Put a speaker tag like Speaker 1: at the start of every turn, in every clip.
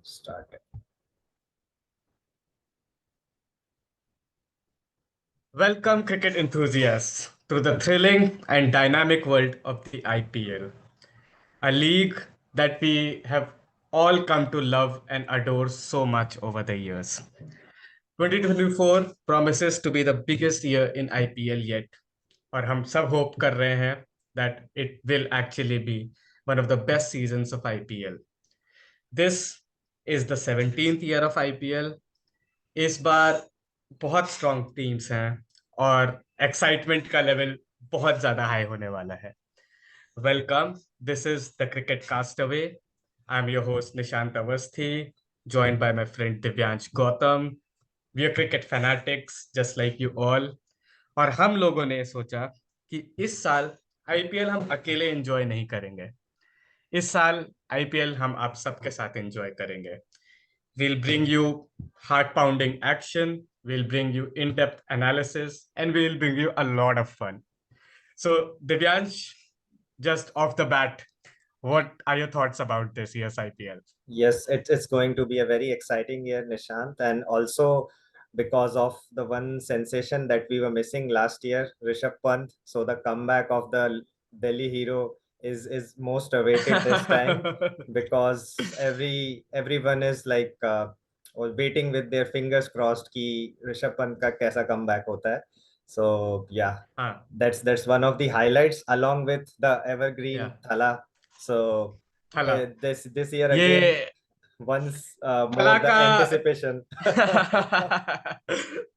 Speaker 1: Start.
Speaker 2: Welcome, cricket enthusiasts, to the thrilling and dynamic world of the IPL, a league that we have all come to love and adore so much over the years. 2024 promises to be the biggest year in IPL yet, और हम सब hope कर रहे हैं that it will actually be one of the best seasons of IPL. This is the 17th year of IPL. इस बार बहुत strong teams हैं और एक्साइटमेंट का लेवल बहुत ज्यादा हाई होने वाला है। Welcome, this is the cricket castaway. I am your host Nishant Awasthi, joined by my friend Divyansh Gautam. We are cricket fanatics just like you all. और हम लोगों ने सोचा कि इस साल आईपीएल हम अकेले एंजॉय नहीं करेंगे। इस साल आईपीएल हम आप सबके साथ एंजॉय करेंगे। We'll bring you heart pounding action, we'll bring you in depth analysis, and we'll bring you a lot of fun. So, Divyansh, just off the bat, what are your thoughts about this year's IPL?
Speaker 1: Yes, it's going to be a very exciting year, Nishant, and also because of the one sensation that we were missing last year, Rishabh Pant. So the comeback of the Delhi hero is most awaited this time because everyone is like waiting with their fingers crossed कि Rishabh Pant का कैसा comeback होता है. So yeah,
Speaker 2: हाँ,
Speaker 1: that's one of the highlights along with the evergreen
Speaker 2: yeah,
Speaker 1: Thala. So
Speaker 2: थला
Speaker 1: this year again,
Speaker 2: ये
Speaker 1: once
Speaker 2: थला
Speaker 1: more the
Speaker 2: का
Speaker 1: anticipation.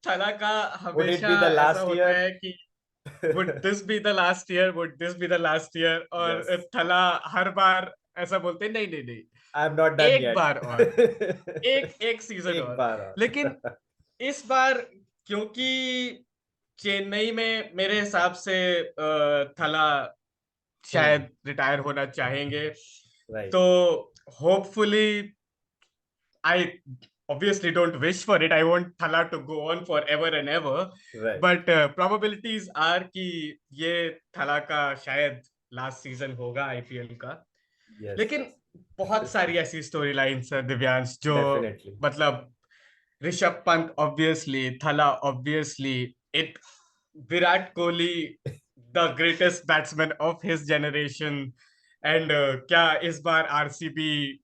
Speaker 2: थला का
Speaker 1: Would it
Speaker 2: हमेशा
Speaker 1: be the
Speaker 2: ऐसा
Speaker 1: last
Speaker 2: होता
Speaker 1: year?
Speaker 2: है कि would this be the last year, would this be the last year, और
Speaker 1: Yes,
Speaker 2: थला हर बार ऐसा बोलते हैं, नहीं नहीं नहीं,
Speaker 1: I'm not done
Speaker 2: एक
Speaker 1: yet.
Speaker 2: बार और, एक एक सीजन
Speaker 1: एक
Speaker 2: और।
Speaker 1: बार और.
Speaker 2: लेकिन इस बार क्योंकि चेन्नई में मेरे हिसाब से थला शायद रिटायर होना चाहेंगे,
Speaker 1: Right,
Speaker 2: तो hopefully I obviously don't wish for it. I want Thala to go on forever and ever,
Speaker 1: right.
Speaker 2: but probabilities are कि ये थला का शायद लास्ट सीजन होगा आईपीएल का।
Speaker 1: Yes,
Speaker 2: लेकिन बहुत सारी ऐसी स्टोरी लाइन्स है दिव्यांश, जो
Speaker 1: definitely.
Speaker 2: मतलब ऋषभ पंत ऑब्वियसली, थला obviously, it Virat Kohli the greatest batsman of his generation, and क्या इस बार आरसीबी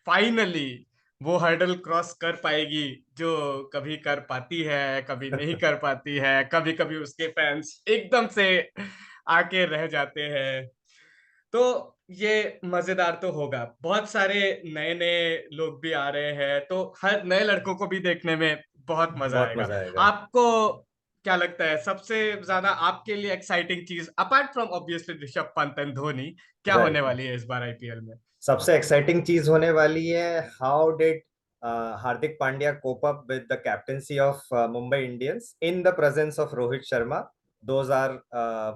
Speaker 2: फाइनली वो हर्डल क्रॉस कर पाएगी जो कभी कर पाती है, कभी नहीं कर पाती है, कभी कभी उसके फैंस एकदम से आके रह जाते हैं। तो ये मजेदार तो होगा, बहुत सारे नए नए लोग भी आ रहे हैं, तो हर नए लड़कों को भी देखने में बहुत मजा
Speaker 1: बहुत
Speaker 2: आएगा।
Speaker 1: मजा आएगा.
Speaker 2: आपको क्या लगता है सबसे ज्यादा आपके लिए एक्साइटिंग चीज, apart from obviously Rishabh Pant and Dhoni, क्या होने
Speaker 1: Right.
Speaker 2: वाली है इस बार आईपीएल में?
Speaker 1: सबसे एक्साइटिंग चीज होने वाली है, how did Hardik Pandya cope up with the captaincy of Mumbai Indians in the presence of Rohit Sharma. Those are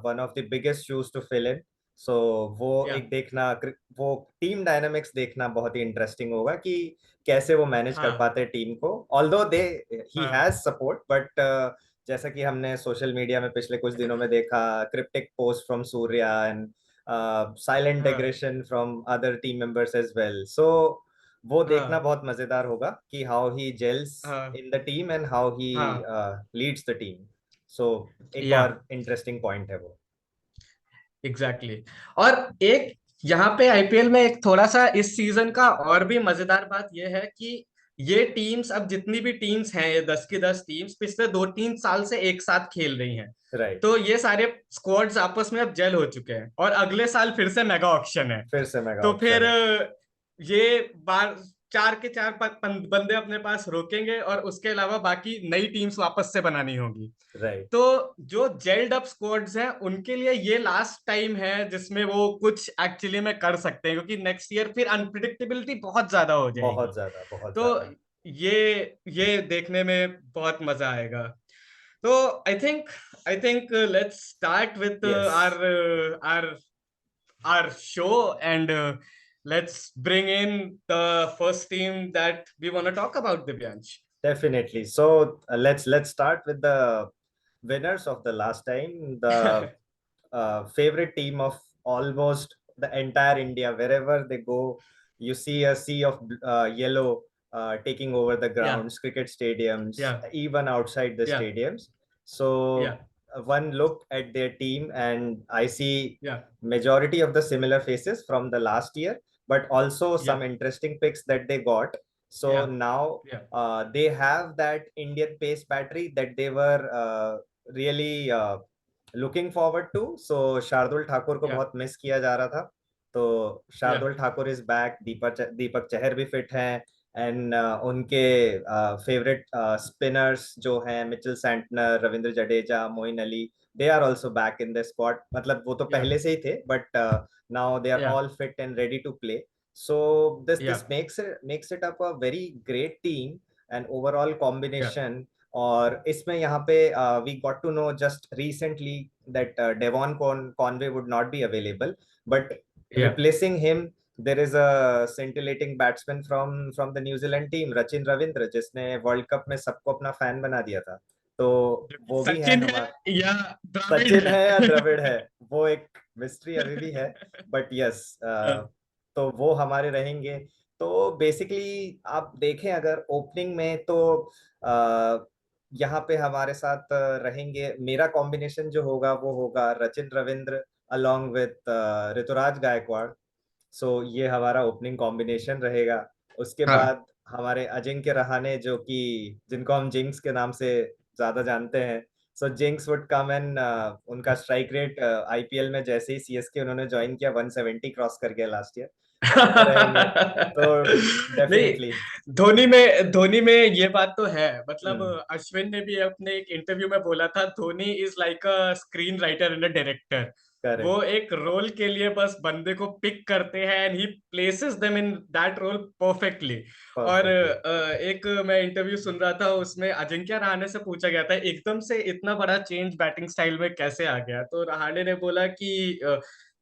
Speaker 1: one of the biggest shoes to fill in. So वो
Speaker 2: या
Speaker 1: एक देखना, वो टीम डायनामिक्स देखना बहुत ही इंटरेस्टिंग होगा कि कैसे वो मैनेज कर
Speaker 2: हाँ
Speaker 1: पाते हैं टीम को. ऑल्दो दे ही
Speaker 2: हाँ
Speaker 1: हैज सपोर्ट, बट जैसा कि हमने सोशल मीडिया में पिछले कुछ दिनों में देखा, cryptic post from Surya and silent
Speaker 2: हाँ
Speaker 1: aggression from other team members as well. So वो देखना
Speaker 2: हाँ
Speaker 1: बहुत मजेदार होगा कि हाउ ही जेल्स
Speaker 2: हाँ
Speaker 1: in the team and how he
Speaker 2: हाँ
Speaker 1: लीड्स द टीम. सो एक
Speaker 2: या
Speaker 1: और इंटरेस्टिंग पॉइंट है वो.
Speaker 2: Exactly exactly. और एक यहाँ पे आईपीएल में एक थोड़ा सा इस सीजन का और भी मजेदार बात यह है कि ये टीम्स, अब जितनी भी टीम्स हैं, ये 10 की 10 टीम्स पिछले 2-3 साल से एक साथ खेल रही हैं।
Speaker 1: राइट.
Speaker 2: तो ये सारे स्क्वाड्स आपस में अब जेल हो चुके हैं, और अगले साल फिर से मेगा ऑक्शन है।
Speaker 1: फिर से मेगा
Speaker 2: तो
Speaker 1: ऑप्शन
Speaker 2: फिर
Speaker 1: है.
Speaker 2: ये बार चार के चार बंदे अपने पास रोकेंगे, और उसके अलावा बाकी नई टीम्स वापस से बनानी होगी।
Speaker 1: राइट.
Speaker 2: तो जो जेल्ड अप स्क्वाड्स हैं उनके लिए ये लास्ट टाइम है जिसमें वो कुछ एक्चुअली में कर सकते हैं, क्योंकि नेक्स्ट ईयर फिर अनप्रिडिक्टेबिलिटी बहुत ज्यादा हो
Speaker 1: बहुत
Speaker 2: जाएगी।
Speaker 1: ज्यादा, बहुत
Speaker 2: तो
Speaker 1: ज्यादा.
Speaker 2: ये ये देखने में बहुत मजा आएगा। तो I think let's start with
Speaker 1: yes.
Speaker 2: Are our show, and let's bring in the first team that we want to talk about, Divyansh.
Speaker 1: Definitely. So let's start with the winners of the last time. The favorite team of almost the entire India. Wherever they go, you see a sea of yellow taking over the
Speaker 2: Yeah.
Speaker 1: grounds, cricket stadiums,
Speaker 2: Yeah.
Speaker 1: even outside the
Speaker 2: Yeah.
Speaker 1: stadiums.
Speaker 2: Yeah.
Speaker 1: So one look at their team and I see
Speaker 2: Yeah.
Speaker 1: majority of the similar faces from the last year, but also some
Speaker 2: Yeah.
Speaker 1: interesting picks that they got. So
Speaker 2: Yeah.
Speaker 1: now
Speaker 2: Yeah.
Speaker 1: they have that Indian pace battery that they were really looking forward to. So Shardul Thakur को
Speaker 2: Yeah.
Speaker 1: बहुत miss किया जा रहा था. तो
Speaker 2: Yeah.
Speaker 1: Shardul Thakur is back, Deepak Chahar भी fit हैं, and उनके फेवरेट स्पिनर्स जो हैं Mitchell Santner, Ravindra Jadeja, Moeen Ali, they are also back in the squad. मतलब वो तो
Speaker 2: Yeah.
Speaker 1: पहले से ही थे, but now they are
Speaker 2: Yeah.
Speaker 1: All fit and ready to play. So this
Speaker 2: Yeah.
Speaker 1: makes it up a very great team and overall
Speaker 2: Yeah.
Speaker 1: combination. और इसमें यहाँ पे we got to know just recently that Devon Conway would not be available, but
Speaker 2: Yeah.
Speaker 1: replacing him there is a scintillating batsman from the New Zealand team, Rachin Ravindra, जिसने world cup में सबको अपना fan बना दिया था. तो वो भी है
Speaker 2: सचिन है
Speaker 1: हमारा.
Speaker 2: या द्रविड़
Speaker 1: सचिन
Speaker 2: है?
Speaker 1: है या द्रविड़ है, वो एक मिस्ट्री अभी भी है, बट यस, तो वो हमारे रहेंगे. तो बेसिकली आप देखें अगर ओपनिंग में तो यहाँ पे हमारे साथ रहेंगे. मेरा कॉम्बिनेशन जो होगा वो होगा रचिन रविंद्र अलोंग विथ ऋतुराज गायकवाड़. सो ये हमारा ओपनिंग कॉम्बिनेशन रहेगा. उसके
Speaker 2: हाँ.
Speaker 1: बाद हमारे अजिंक्य रहाणे, जो कि जिनको हम जिंक्स के नाम से ज्यादा जानते हैं. सो जिंक्स वुड कम एंड उनका स्ट्राइक रेट आईपीएल में जैसे ही सीएसके उन्होंने ज्वाइन किया 170 क्रॉस कर गया लास्ट ईयर. तो वो रहेंगे. तो
Speaker 2: नहीं,
Speaker 1: डेफिनेटली.
Speaker 2: धोनी में ये बात तो है. मतलब
Speaker 1: हम्म.
Speaker 2: अश्विन ने भी अपने एक इंटरव्यू में बोला था, Dhoni is like a screen writer and a director. वो
Speaker 1: करेक्ट.
Speaker 2: एक रोल के लिए बस बंदे को पिक करते हैं and he places them in that role perfectly. और
Speaker 1: परफेक्टली.
Speaker 2: एक मैं इंटरव्यू सुन रहा था, उसमें अजिंक्य रहाणे से पूछा गया था एकदम से इतना बड़ा चेंज बैटिंग स्टाइल में कैसे आ गया. तो रहाणे ने बोला कि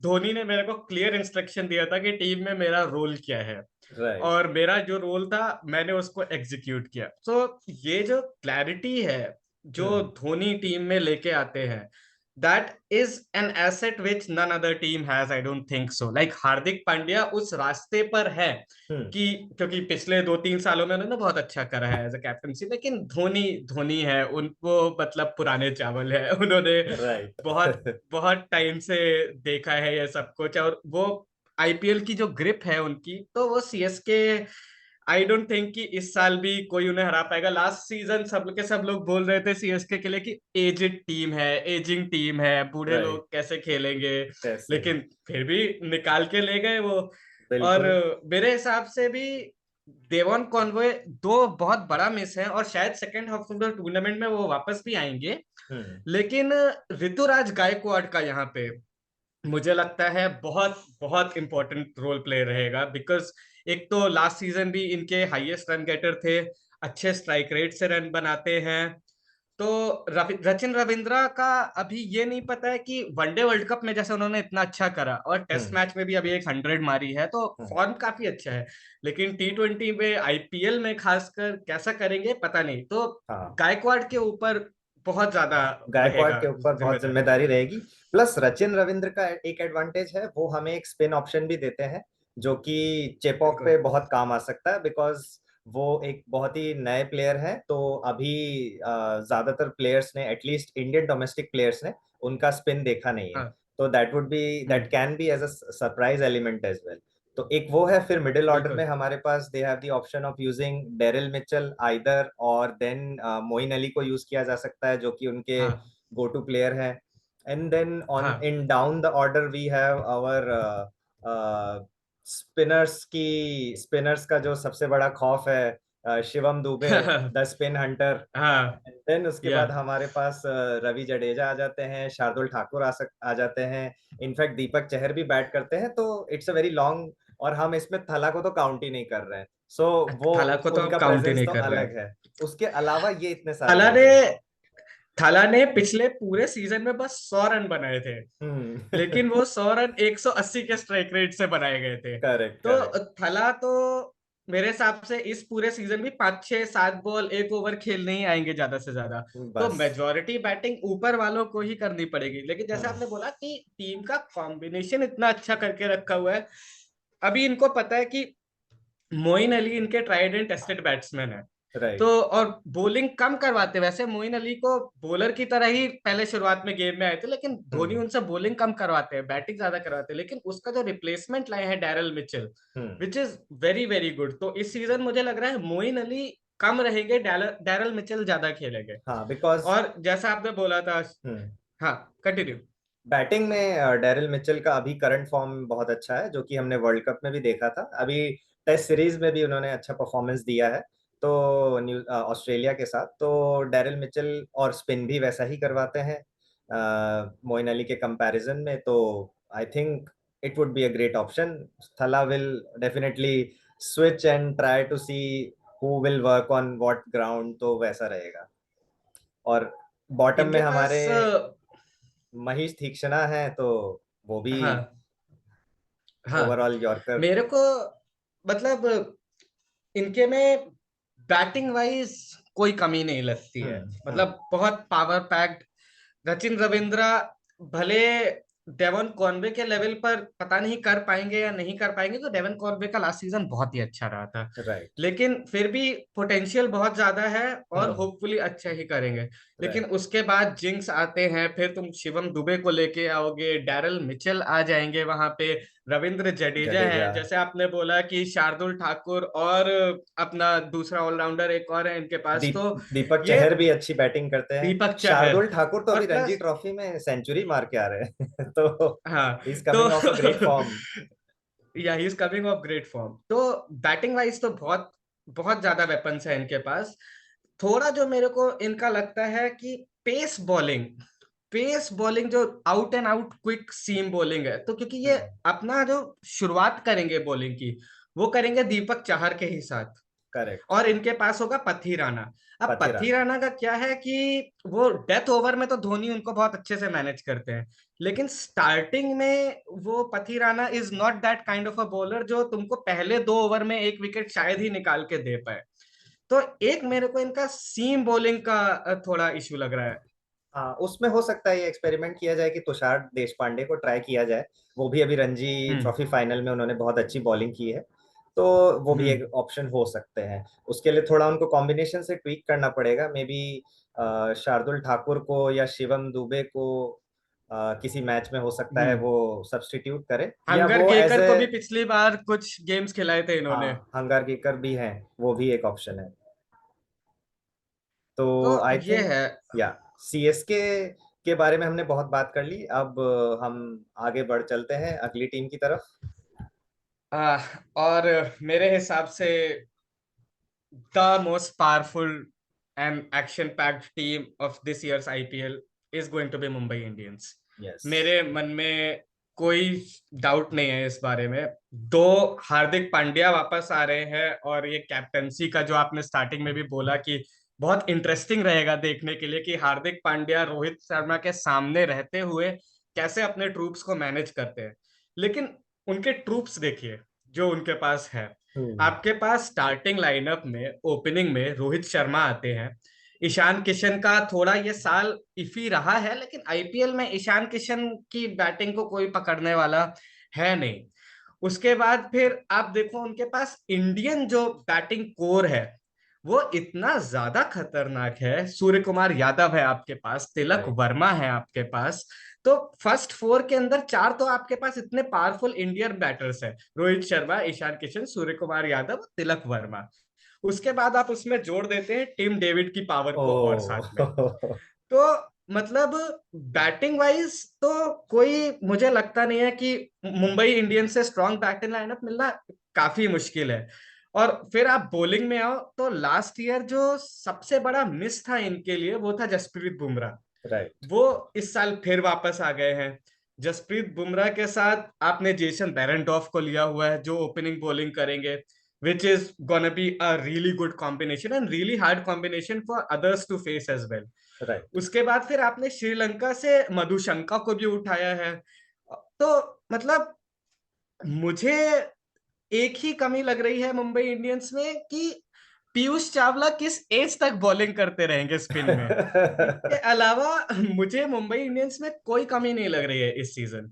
Speaker 2: धोनी ने मेरे को क्लियर इंस्ट्रक्शन दिया था कि टीम में मेरा रोल क्या है,
Speaker 1: राइट.
Speaker 2: और मेरा जो रोल था मैंने उसको एग्जीक्यूट किया. तो ये जो क्लैरिटी है जो
Speaker 1: हम्म.
Speaker 2: धोनी टीम में लेके आते हैं, that is an asset which none other team has. I don't think so. Like Hardik Pandya उस रास्ते पर है
Speaker 1: हम्म.
Speaker 2: कि, क्योंकि पिछले 2-3 सालों में उन्होंने बहुत अच्छा करा है एज अ कैप्टनसी, लेकिन धोनी धोनी है, उनको मतलब पुराने चावल है. उन्होंने बहुत
Speaker 1: राइट.
Speaker 2: बहुत टाइम से देखा है ये सब कुछ, और वो आईपीएल की जो ग्रिप है उनकी, तो वो सीएसके आई डोंट थिंक कि इस साल भी कोई उन्हें हरा पाएगा. लास्ट सीजन सब लोग बोल रहे थे सीएसके के लिए कि एजिड टीम है, एजिंग टीम है, बूढ़े
Speaker 1: राइट.
Speaker 2: लोग कैसे खेलेंगे,
Speaker 1: कैसे.
Speaker 2: लेकिन फिर भी निकाल के ले गए वो. और
Speaker 1: बिल्कुल.
Speaker 2: मेरे हिसाब से भी देवॉन कॉनवे दो बहुत बड़ा मिस है, और शायद second half of the tournament में वो वापस भी आएंगे.
Speaker 1: हम्म.
Speaker 2: लेकिन ऋतुराज गायकवाड़ का यहाँ पे मुझे लगता है बहुत बहुत इंपॉर्टेंट रोल प्ले रहेगा. बिकॉज एक तो लास्ट सीजन भी इनके हाईएस्ट रन गेटर थे, अच्छे स्ट्राइक रेट से रन बनाते हैं. तो रचिन रविंद्रा का अभी ये नहीं पता है कि वनडे वर्ल्ड कप में जैसे उन्होंने इतना अच्छा करा, और टेस्ट
Speaker 1: हम्म.
Speaker 2: मैच में भी अभी एक 100 मारी है, तो
Speaker 1: हम्म.
Speaker 2: फॉर्म काफी अच्छा है. लेकिन T20 में, आईपीएल में खासकर कैसा करेंगे पता नहीं. तो
Speaker 1: हाँ.
Speaker 2: गायकवाड़ के ऊपर बहुत ज्यादा
Speaker 1: गायकवाड़
Speaker 2: रहेगा
Speaker 1: के ऊपर बहुत
Speaker 2: जिम्मेदारी.
Speaker 1: जिम्मेदारी रहेगी. प्लस रचिन रविंद्र का एक एडवांटेज है, वो हमें एक स्पिन ऑप्शन भी देते हैं जो कि चेपॉक
Speaker 2: बिल्कुल.
Speaker 1: पे बहुत काम आ सकता है. बिकॉज वो एक बहुत ही नए प्लेयर हैं. तो अभी ज्यादातर प्लेयर्स ने, एटलीस्ट इंडियन डोमेस्टिक प्लेयर्स ने, उनका स्पिन देखा नहीं है.
Speaker 2: हाँ.
Speaker 1: तो that
Speaker 2: hmm.
Speaker 1: Can be as a surprise element as well. तो एक वो है. फिर मिडिल ऑर्डर में
Speaker 2: बिल्कुल.
Speaker 1: हमारे पास they have the option of using Daryl Mitchell either, और देन मोइन अली को यूज किया जा सकता है जो कि उनके
Speaker 2: हाँ.
Speaker 1: गो टू प्लेयर हैं. एंड देन ऑन
Speaker 2: हाँ.
Speaker 1: In down the order we have our spinners का जो सबसे बड़ा खौफ है, Shivam Dube, the spin hunter.
Speaker 2: हाँ.
Speaker 1: देन उसके
Speaker 2: या.
Speaker 1: बाद हमारे पास रवि जडेजा आ जाते हैं, शार्दुल ठाकुर आ जाते हैं. इनफैक्ट दीपक चहर भी बैट करते हैं. तो इट्स अ वेरी लॉन्ग. और हम इसमें थला को तो काउंट ही नहीं कर रहे हैं. सो वो
Speaker 2: थाला को तो हम
Speaker 1: उनका
Speaker 2: काउंट ही
Speaker 1: प्रेजेंस
Speaker 2: नहीं
Speaker 1: तो
Speaker 2: कर रहे
Speaker 1: अलग
Speaker 2: हैं.
Speaker 1: है. उसके अलावा ये इतने सारे
Speaker 2: थाला ने
Speaker 1: लोग हैं.
Speaker 2: थाला ने पिछले पूरे सीजन में बस 100 रन बनाए थे,
Speaker 1: हम्म.
Speaker 2: लेकिन वो 100 रन 180 के स्ट्राइक रेट से बनाए गए थे.
Speaker 1: करेक्ट.
Speaker 2: तो
Speaker 1: करेक्ट.
Speaker 2: थाला तो मेरे हिसाब से इस पूरे सीजन भी 5-6-7 बॉल 1 ओवर खेलने ही आएंगे ज्यादा से ज्यादा. तो
Speaker 1: बस.
Speaker 2: मेजोरिटी बैटिंग ऊपर वालों को ही करनी पड़ेगी. लेकिन जैसे
Speaker 1: हम्म.
Speaker 2: आपने बोला कि टीम का कॉम्बिनेशन इतना अच्छा करके रखा हुआ है, अभी इनको पता है कि मोइन अली इनके ट्राइड एंड टेस्टेड बैट्समैन है। तो
Speaker 1: राइट।
Speaker 2: और बॉलिंग कम करवाते, वैसे मोइन अली को बॉलर की तरह ही पहले शुरुआत में गेम में आए थे, लेकिन धोनी
Speaker 1: हम्म।
Speaker 2: उनसे बॉलिंग कम करवाते हैं, बैटिंग ज्यादा करवाते हैं। लेकिन उसका जो रिप्लेसमेंट लाए हैं Daryl Mitchell,
Speaker 1: hmm.
Speaker 2: Which is very very good. तो इस सीजन मुझे लग रहा है मोइन अली कम रहेंगे, डैरल मिचेल ज्यादा खेलेंगे।
Speaker 1: हाँ, बिकॉज
Speaker 2: और जैसा आपने बोला था,
Speaker 1: हम्म,
Speaker 2: हाँ कंटिन्यू।
Speaker 1: बैटिंग में डैरिल मिचेल का अभी करंट फॉर्म बहुत अच्छा है, जो कि हमने वर्ल्ड कप में भी देखा था। अभी टेस्ट सीरीज में भी उन्होंने अच्छा परफॉर्मेंस दिया है, तो ऑस्ट्रेलिया के साथ। तो डैरिल मिचेल और स्पिन भी वैसा ही करवाते हैं मोइन अली के कंपैरिजन में। तो I think it would be a great option. Thala will definitely switch and try to see who will work on what ground, तो वैसा रहेगा। और बॉटम में
Speaker 2: इनके
Speaker 1: हमारे
Speaker 2: पास
Speaker 1: महेश तीक्ष्णा है, तो वो भी
Speaker 2: हाँ हाँ,
Speaker 1: ओवरऑल यॉर्कर।
Speaker 2: मेरे को मतलब इनके में बैटिंग वाइज कोई कमी नहीं लगती है।
Speaker 1: हम्म।
Speaker 2: मतलब बहुत पावर पैक्ड। सचिन रविंद्रा भले डेवन कॉनवे के लेवल पर पता नहीं कर पाएंगे या नहीं कर पाएंगे, तो डेवन कॉनवे का लास्ट सीजन बहुत ही अच्छा रहा था,
Speaker 1: राइट।
Speaker 2: लेकिन फिर भी पोटेंशियल बहुत ज्यादा है और
Speaker 1: हम्म।
Speaker 2: होपफुली अच्छा ही करेंगे। लेकिन
Speaker 1: राइट।
Speaker 2: उसके बाद जिंक्स आते हैं, फिर तुम शिवम दुबे को लेके आओगे, डैरल मिचेल आ जाएंगे वहां पे, रविंद्र जडेजा
Speaker 1: जडेजा।
Speaker 2: है, जैसे आपने बोला कि शार्दुल ठाकुर, और अपना दूसरा ऑलराउंडर एक और है इनके पास। तो
Speaker 1: दीपक
Speaker 2: ये
Speaker 1: चहर भी अच्छी बैटिंग करते हैं।
Speaker 2: दीपक चहर,
Speaker 1: शार्दुल ठाकुर तो अभी
Speaker 2: और
Speaker 1: रणजी
Speaker 2: प्लस
Speaker 1: ट्रॉफी में सेंचुरी मार के आ रहे हैं तो
Speaker 2: हाँ,
Speaker 1: इज
Speaker 2: तो
Speaker 1: coming off a great form.
Speaker 2: Yeah he is coming off great form. तो बैटिंग वाइज तो बहुत बहुत ज्यादा वेपन्स है इनके पास। थोड़ा जो मेरे को इनका लगता है कि पेस बॉलिंग जो out and out quick seam bowling है, तो क्योंकि ये अपना जो शुरुआत करेंगे बॉलिंग की, वो करेंगे दीपक चाहर के ही साथ।
Speaker 1: करेक्ट।
Speaker 2: और इनके पास होगा पथी राणा। अब पथी
Speaker 1: पथिराना।
Speaker 2: राणा का क्या है कि वो डेथ ओवर में तो धोनी उनको बहुत अच्छे से मैनेज करते हैं, लेकिन स्टार्टिंग में वो Pathirana is not that kind of a bowler जो तुमको पहले 2 ओवर में एक विकेट शायद ही निकाल के दे पाए। तो एक मेरे को इनका सीम बॉलिंग का थोड़ा इशू लग रहा है।
Speaker 1: हाँ, उसमें हो सकता है ये एक्सपेरिमेंट किया जाए कि तुषार देशपांडे को ट्राई किया जाए। वो भी अभी रणजी
Speaker 2: हम्म
Speaker 1: ट्रॉफी फाइनल में उन्होंने बहुत अच्छी बॉलिंग की है, तो वो भी
Speaker 2: हम्म
Speaker 1: एक ऑप्शन हो सकते हैं। उसके लिए थोड़ा उनको कॉम्बिनेशन से ट्वीक करना पड़ेगा, मे बी शार्दुल ठाकुर को या शिवम दुबे को किसी मैच में हो सकता है
Speaker 2: हम्म।
Speaker 1: वो सब्स्टिट्यूट करे, या
Speaker 2: हंगर
Speaker 1: वो एज
Speaker 2: केकर
Speaker 1: ए।
Speaker 2: को भी पिछली बार कुछ गेम्स खिलाए थे इन्होंने।
Speaker 1: हाँ, हंगारकीकर भी हैं, वो भी एक ऑप्शन है।
Speaker 2: तो
Speaker 1: तो आई
Speaker 2: ये
Speaker 1: थिंक
Speaker 2: है।
Speaker 1: या सीएसके के बारे में हमने बहुत बात कर ली। अब हम आगे बढ़ चलते हैं अगली टीम की तरफ।
Speaker 2: आ, और मेरे हिसाब से the most powerful and action-packed team of this year's IPL is going to be Mumbai Indians.
Speaker 1: Yes.
Speaker 2: मेरे मन में कोई डाउट नहीं है इस बारे में। दो हार्दिक पांड्या वापस आ रहे हैं, और ये कैप्टनसी का जो आपने स्टार्टिंग में भी बोला कि बहुत इंटरेस्टिंग रहेगा देखने के लिए कि हार्दिक पांड्या रोहित शर्मा के सामने रहते हुए कैसे अपने ट्रूप्स को मैनेज करते हैं। लेकिन उनके ट्रूप्स देखिए जो उनके पास है।
Speaker 1: हम्म।
Speaker 2: आपके पास स्टार्टिंग लाइनअप में ओपनिंग में रोहित शर्मा आते हैं। ईशान किशन का थोड़ा ये साल इफी रहा है, लेकिन आईपीएल में ईशान किशन की बैटिंग को कोई पकड़ने वाला है नहीं। उसके बाद फिर आप देखो उनके पास इंडियन जो बैटिंग कोर है वो इतना ज्यादा खतरनाक है। सूर्य कुमार यादव है आपके पास, तिलक
Speaker 1: राइट।
Speaker 2: वर्मा है आपके पास। तो फर्स्ट फोर के अंदर चार तो आपके पास इतने पावरफुल इंडियन बैटर्स हैं, रोहित शर्मा, ईशान किशन, सूर्य कुमार यादव, तिलक वर्मा। उसके बाद आप उसमें जोड़ देते हैं टिम डेविड की पावर को और
Speaker 1: ओ
Speaker 2: साथ में। तो मतलब बैटिंग वाइज तो कोई मुझे लगता नहीं है कि मुंबई इंडियंस से स्ट्रॉन्ग बैटिंग लाइनअप मिलना काफी मुश्किल है। और फिर आप बॉलिंग में आओ तो लास्ट ईयर जो सबसे बड़ा मिस था इनके लिए वो था जसप्रीत बुमराह।
Speaker 1: राइट।
Speaker 2: वो इस साल फिर वापस आ गए हैं। जसप्रीत बुमराह के साथ आपने जेसन बेरेंडॉर्फ को लिया हुआ है जो ओपनिंग बॉलिंग करेंगे, which is gonna be a really good combination and really hard combination for others to face as well.
Speaker 1: Right.
Speaker 2: उसके बाद फिर आपने श्रीलंका से मधुशंका को भी उठाया है। तो मतलब मुझे एक ही कमी लग रही है मुंबई इंडियंस में कि पीयूष चावला किस एज तक बॉलिंग करते रहेंगे स्पिन में। इसके अलावा मुझे मुंबई इंडियंस में कोई कमी नहीं लग रही है इस सीजन।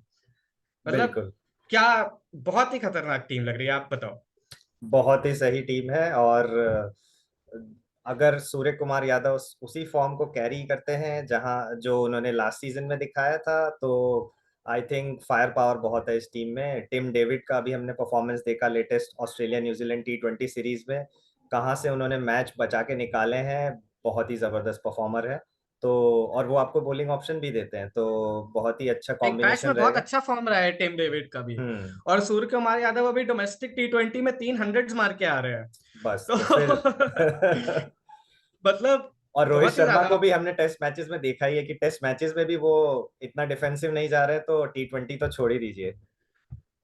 Speaker 2: मतलब
Speaker 1: बिल्कुल।
Speaker 2: क्या बहुत ही खतरनाक टीम लग रही है, आप बताओ।
Speaker 1: बहुत ही सही टीम है। और अगर सूर्य कुमार यादव उसी फॉर्म को कैरी करते हैं जहां जो उन्होंने लास्ट सीजन में दिखाया था, तो आई थिंक फायर पावर बहुत है इस टीम में। टिम डेविड का भी हमने परफॉर्मेंस देखा latest Australia New Zealand T20 series में, कहाँ से उन्होंने मैच बचा के निकाले हैं। बहुत ही जबरदस्त परफॉर्मर है। तो और वो आपको बॉलिंग ऑप्शन भी देते हैं, तो बहुत ही अच्छा
Speaker 2: एक मैच
Speaker 1: कॉम्बिनेशन
Speaker 2: में बहुत
Speaker 1: रहेगा।
Speaker 2: अच्छा फॉर्म रहा है टिम डेविड का भी।
Speaker 1: हम्म।
Speaker 2: और सूर्य कुमार यादव अभी डोमेस्टिक T20 में 300 मार के आ रहे हैं।
Speaker 1: बस तो फिर
Speaker 2: तो मतलब
Speaker 1: और रोहित
Speaker 2: बहुत ही
Speaker 1: शर्मा
Speaker 2: ज्यादा।
Speaker 1: को भी हमने टेस्ट मैचेस में देखा ही है कि टेस्ट मैचेस में भी वो इतना डिफेंसिव नहीं जा रहे, तो T20 तो छोड़ ही दीजिए।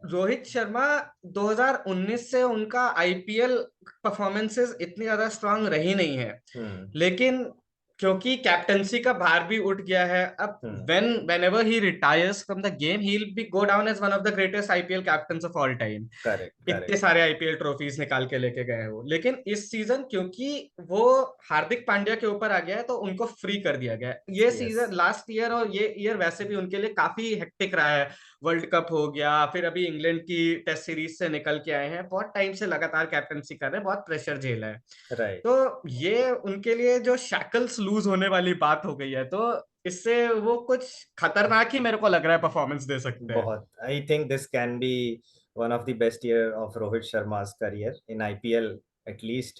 Speaker 2: रोहित शर्मा 2019 से उनका आईपीएल परफॉर्मेंसेस इतनी ज्यादा स्ट्रांग रही नहीं है,
Speaker 1: हम्म।
Speaker 2: लेकिन क्योंकि कैप्टनसी का भार भी उठ गया है अब,
Speaker 1: हम्म।
Speaker 2: whenever he retires from the game he'll be go down as one of the greatest IPL captains of all time।
Speaker 1: Correct
Speaker 2: इतने
Speaker 1: करेक्ट।
Speaker 2: सारे आईपीएल ट्रॉफीज निकाल के लेके गए हैं वो, लेकिन इस सीजन क्योंकि वो हार्दिक पांड्या के ऊपर आ गया है तो उनको फ्री कर दिया गया है। ये
Speaker 1: यस।
Speaker 2: सीजन लास्ट ईयर और ये ईयर वैसे भी उनके लिए काफी हेक्टिक रहा है। वर्ल्ड कप हो गया, फिर अभी इंग्लैंड की टेस्ट सीरीज से निकल के आए हैं, बहुत टाइम से लगातार कैप्टनसी कर रहे हैं, बहुत प्रेशर झेला है।
Speaker 1: राइट।
Speaker 2: तो ये उनके लिए जो शैकल्स लूज होने वाली बात हो गई है, तो इससे वो कुछ खतरनाक ही मेरे को लग रहा है परफॉर्मेंस दे सकते हैं।
Speaker 1: बहुत, I think this can be one of the best year of Rohit Sharma career in IPL at least.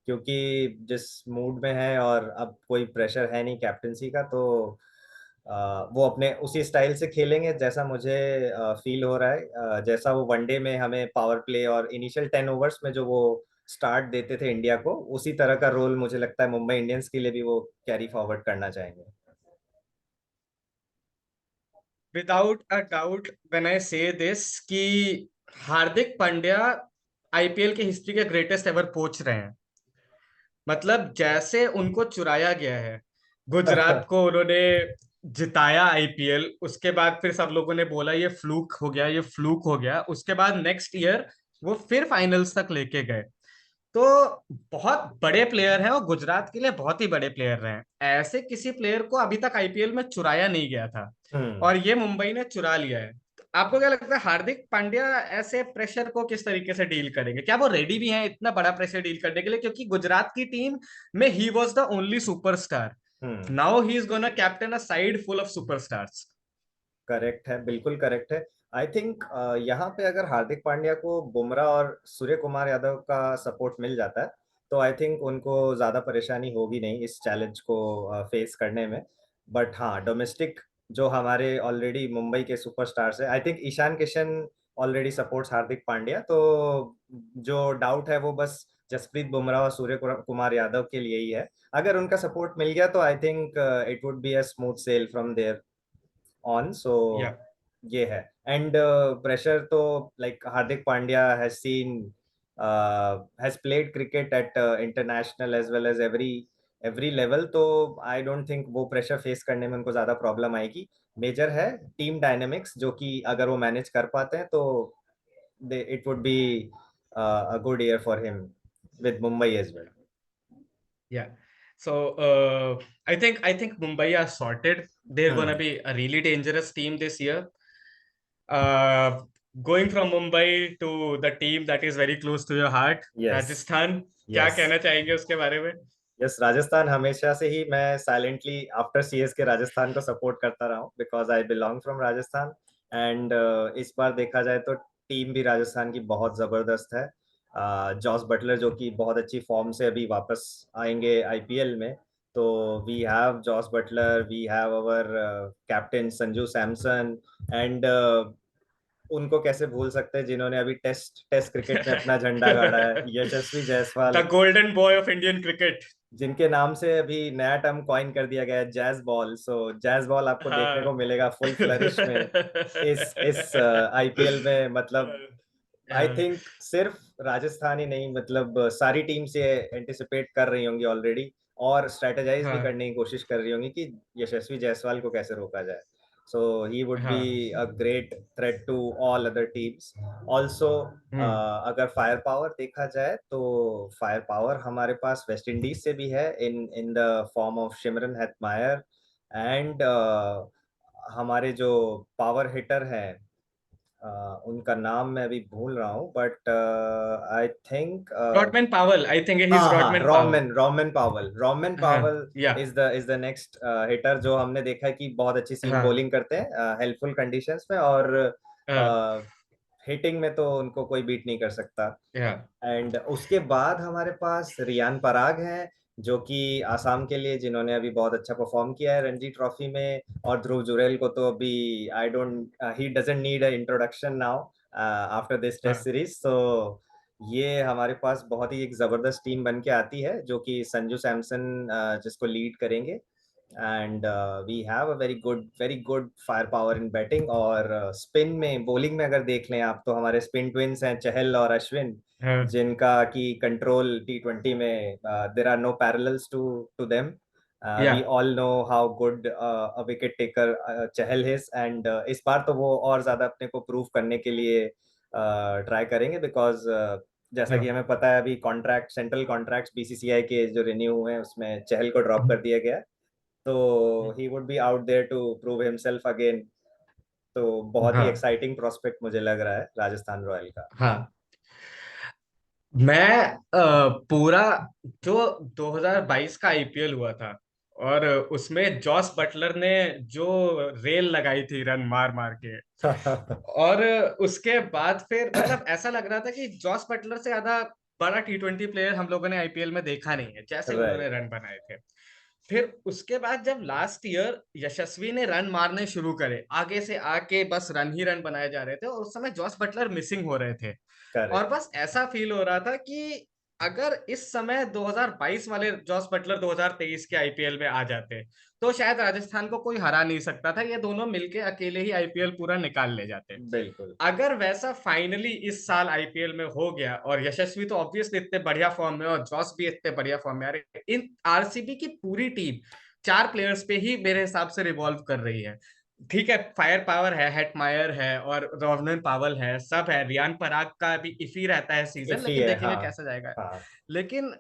Speaker 1: क्योंकि जिस मूड में है और अब कोई प्रेशर है नहीं कैप्टनसी का, तो वो अपने उसी स्टाइल से खेलेंगे जैसा मुझे फील हो रहा है। जैसा वो वनडे में हमें पावर प्ले और इनिशियल 10 ओवर्स में जो वो स्टार्ट देते थे इंडिया को, उसी तरह का रोल मुझे लगता है मुंबई इंडियंस के लिए भी वो कैरी फॉरवर्ड करना चाहेंगे।
Speaker 2: Without a doubt when I से दिस कि हार्दिक पांड्या आईपीएल की हिस्ट्री के ग्रेटेस्ट एवर पोच रहे हैं। मतलब जैसे उनको चुराया गया है, गुजरात को उन्होंने जिताया आईपीएल, उसके बाद फिर सब लोगों ने बोला ये फ्लूक हो गया, ये फ्लूक हो गया, उसके बाद नेक्स्ट ईयर वो फिर फाइनल्स तक लेके गए। तो बहुत बड़े प्लेयर हैं और गुजरात के लिए बहुत ही बड़े प्लेयर रहे हैं। ऐसे किसी प्लेयर को अभी तक आईपीएल में चुराया नहीं गया था,
Speaker 1: हम्म।
Speaker 2: और ये मुंबई ने चुरा लिया है। तो आपको क्या लगता है हार्दिक पांड्या ऐसे प्रेशर को किस तरीके से डील करेंगे? क्या वो रेडी भी हैं इतना बड़ा प्रेशर डील करने के लिए? क्योंकि गुजरात की टीम में he was the only superstar,
Speaker 1: hmm.
Speaker 2: Now he is gonna captain a side full of superstars.
Speaker 1: Correct है, बिल्कुल करेक्ट है। आई थिंक यहाँ पे अगर हार्दिक पांड्या को बुमराह और सूर्य कुमार यादव का सपोर्ट मिल जाता है, तो आई थिंक उनको ज़्यादा परेशानी होगी नहीं इस चैलेंज को फेस करने में। बट हाँ, डोमेस्टिक जो हमारे ऑलरेडी मुंबई के सुपरस्टार्स है, I think Ishan Kishan already supports Hardik Pandya, तो जो डाउट है वो बस जसप्रीत बुमराह और सूर्य कुमार यादव के लिए ही है। अगर उनका सपोर्ट मिल गया तो I think it would be a smooth sail from there on. So
Speaker 2: या
Speaker 1: ये है। एंड प्रेशर तो like Hardik Pandya has seen has played cricket at international as well as every level, तो आई डोंट थिंक वो pressure face करने में उनको ज्यादा प्रॉब्लम आएगी। मेजर है टीम डायनेमिक्स, जो कि अगर वो मैनेज कर पाते हैं तो they it would be a good year for him with Mumbai as well.
Speaker 2: Yeah. So I think Mumbai are sorted. They're gonna
Speaker 1: hmm.
Speaker 2: be a really dangerous team this year. Uh, Going from Mumbai to the team that is very close to your heart,
Speaker 1: yes.
Speaker 2: Rajasthan. क्या
Speaker 1: yes.
Speaker 2: कहना चाहेंगे उसके बारे में?
Speaker 1: Yes, Rajasthan हमेशा से ही मैं silently after CSK Rajasthan को सपोर्ट करता रहा हूँ, because I belong from Rajasthan. And इस बार देखा जाए तो टीम भी राजस्थान की बहुत जबरदस्त है। जॉस बटलर जो कि बहुत अच्छी फॉर्म से अभी वापस आएंगे IPL में, तो we have Jos Buttler, we have our captain Sanju Samson. And उनको कैसे भूल सकते हैं जिन्होंने अभी टेस्ट टेस्ट क्रिकेट में अपना झंडा गाड़ा है, यशस्वी Jaiswal,
Speaker 2: The golden boy of Indian cricket.
Speaker 1: जिनके नाम से अभी नया टर्म कॉइन कर दिया गया है, जैज बॉल। सो जैज बॉल आपको देखने को
Speaker 2: हाँ.
Speaker 1: मिलेगा फुल फ्लरिश में इस IPL में। मतलब आई
Speaker 2: हाँ.
Speaker 1: थिंक सिर्फ राजस्थान ही नहीं, मतलब सारी टीम से एंटिसिपेट कर रही होंगी ऑलरेडी, और स्ट्रेटेजाइज भी
Speaker 2: हाँ.
Speaker 1: करने की कोशिश कर रही होंगी कि यशस्वी जायसवाल को कैसे रोका जाए। सो ही वुड बी
Speaker 2: हाँ.
Speaker 1: A great threat to all other teams also.
Speaker 2: Hmm.
Speaker 1: अगर फायर पावर देखा जाए तो फायर पावर हमारे पास वेस्ट इंडीज से भी है in in the form of Shimron Hetmyer. And हमारे जो पावर हिटर हैं उनका नाम मैं अभी भूल रहा हूँ, बट आई थिंक
Speaker 2: रॉडमैन पावल, आई थिंक ही इज
Speaker 1: हाँ हाँ,
Speaker 2: रॉडमैन पावल।
Speaker 1: रोमन
Speaker 2: हाँ
Speaker 1: पावल
Speaker 2: या
Speaker 1: इज द नेक्स्ट हिटर, जो हमने देखा है कि बहुत अच्छी सीम
Speaker 2: हाँ
Speaker 1: बॉलिंग करते हैं हेल्पफुल कंडीशंस में, और
Speaker 2: हाँ
Speaker 1: हिटिंग में तो उनको कोई बीट नहीं कर सकता।
Speaker 2: या
Speaker 1: एंड उसके बाद हमारे पास रियान पराग हैं, जो कि आसाम के लिए, जिन्होंने अभी बहुत अच्छा परफॉर्म किया है रणजी ट्रॉफी में। और ध्रुव जुरैल को तो अभी I don't he doesn't need a introduction now after this test
Speaker 2: हाँ
Speaker 1: सीरीज। तो ये हमारे पास बहुत ही एक जबरदस्त टीम बन के आती है, जो कि संजू सैमसन जिसको लीड करेंगे। And we have a very good fire power in batting. और स्पिन में, बॉलिंग में अगर देख लें आप, तो हमारे स्पिन ट्विंस हैं चहल और अश्विन,
Speaker 2: हाँ
Speaker 1: जिनका की कंट्रोल T20 में there are no parallels to to them.
Speaker 2: Yeah
Speaker 1: we all know how good a wicket taker Chahal is. And इस बार तो वो और ज्यादा अपने को प्रूव करने के लिए ट्राई करेंगे, बिकॉज जैसा कि
Speaker 2: हाँ
Speaker 1: हमें पता है, अभी कॉन्ट्रैक्ट, सेंट्रल कॉन्ट्रैक्ट्स BCCI के जो रिन्यू हुए हैं, उसमें चहल को ड्रॉप कर दिया गया। तो he would be out there to prove himself again. तो बहुत ही
Speaker 2: हाँ
Speaker 1: एक्साइटिंग प्रोस्पेक्ट मुझे लग रहा है राजस्थान रॉयल का।
Speaker 2: हाँ। मैं पूरा जो 2022 का आईपीएल हुआ था, और उसमें जॉस बटलर ने जो रेल लगाई थी रन मार मार के, और उसके बाद फिर मतलब ऐसा लग रहा था कि जॉस बटलर से ज्यादा बड़ा T20 प्लेयर हम लोगों ने आईपीएल में देखा नहीं है, जैसे उन्होंने
Speaker 1: राइट।
Speaker 2: रन बनाए थे। फिर उसके बाद जब लास्ट ईयर यशस्वी ने रन मारने शुरू करे, आगे से आके बस रन ही रन बनाए जा रहे थे, और उस समय जॉस बटलर मिसिंग हो रहे थे। और
Speaker 1: करेक्ट।
Speaker 2: बस ऐसा फील हो रहा था कि अगर इस समय 2022 वाले जॉस बटलर 2023 के आईपीएल में आ जाते, तो शायद राजस्थान को कोई हरा नहीं सकता था, ये दोनों मिलके अकेले ही आईपीएल पूरा निकाल ले जाते।
Speaker 1: बिल्कुल।
Speaker 2: अगर वैसा फाइनली इस साल आईपीएल में हो गया, और यशस्वी तो ऑब्वियसली इतने बढ़िया फॉर्म में, और जॉस भी इतने बढ़िया फॉर्म में आ रहे, इन आरसीबी की पूरी टीम 4 प्लेयर्स पे ही मेरे हिसाब से रिवॉल्व कर रही है। ठीक है, फायर पावर है, हेटमायर है, और रॉवनन पावल है, सब है। रियान पराग का भी इफी रहता है सीजन,
Speaker 1: इफी
Speaker 2: लेकिन
Speaker 1: है,
Speaker 2: देखेंगे
Speaker 1: हाँ।
Speaker 2: कैसा जाएगा।
Speaker 1: हाँ।
Speaker 2: लेकिन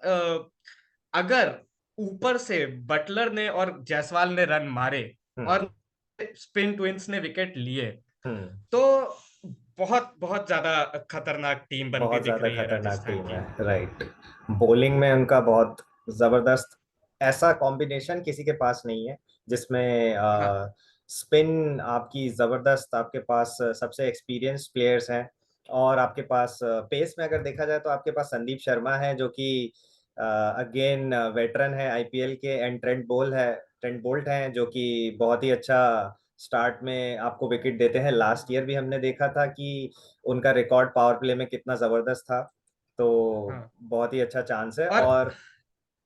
Speaker 2: अगर ऊपर से बटलर ने और जायसवाल ने रन मारे,
Speaker 1: हम्म।
Speaker 2: और स्पिन ट्विंस ने विकेट लिए,
Speaker 1: हम्म।
Speaker 2: तो बहुत बहुत ज्यादा खतरनाक टीम बनती
Speaker 1: बहुत
Speaker 2: दिख
Speaker 1: ज्यादा
Speaker 2: रही है
Speaker 1: खतरनाक
Speaker 2: राजस्थान
Speaker 1: टीम
Speaker 2: की।
Speaker 1: है, राइट। बॉलिंग में उनका बहुत जबरदस्त ऐसा कॉम्बिनेशन किसी के पास नहीं है, जिसमें
Speaker 2: हाँ
Speaker 1: स्पिन आपकी जबरदस्त, आपके पास सबसे एक्सपीरियंस्ड प्लेयर्स हैं। और आपके पास पेस में अगर देखा जाए, तो आपके पास संदीप शर्मा है, जो कि अगेन वेटरन है आईपीएल के। एंड ट्रेंट बोल्ट हैं, जो कि बहुत ही अच्छा स्टार्ट में आपको विकेट देते हैं। लास्ट ईयर भी हमने देखा था कि उनका रिकॉर्ड पावर प्ले में कितना जबरदस्त था। तो
Speaker 2: हाँ।
Speaker 1: बहुत ही अच्छा चांस है।
Speaker 2: और
Speaker 1: और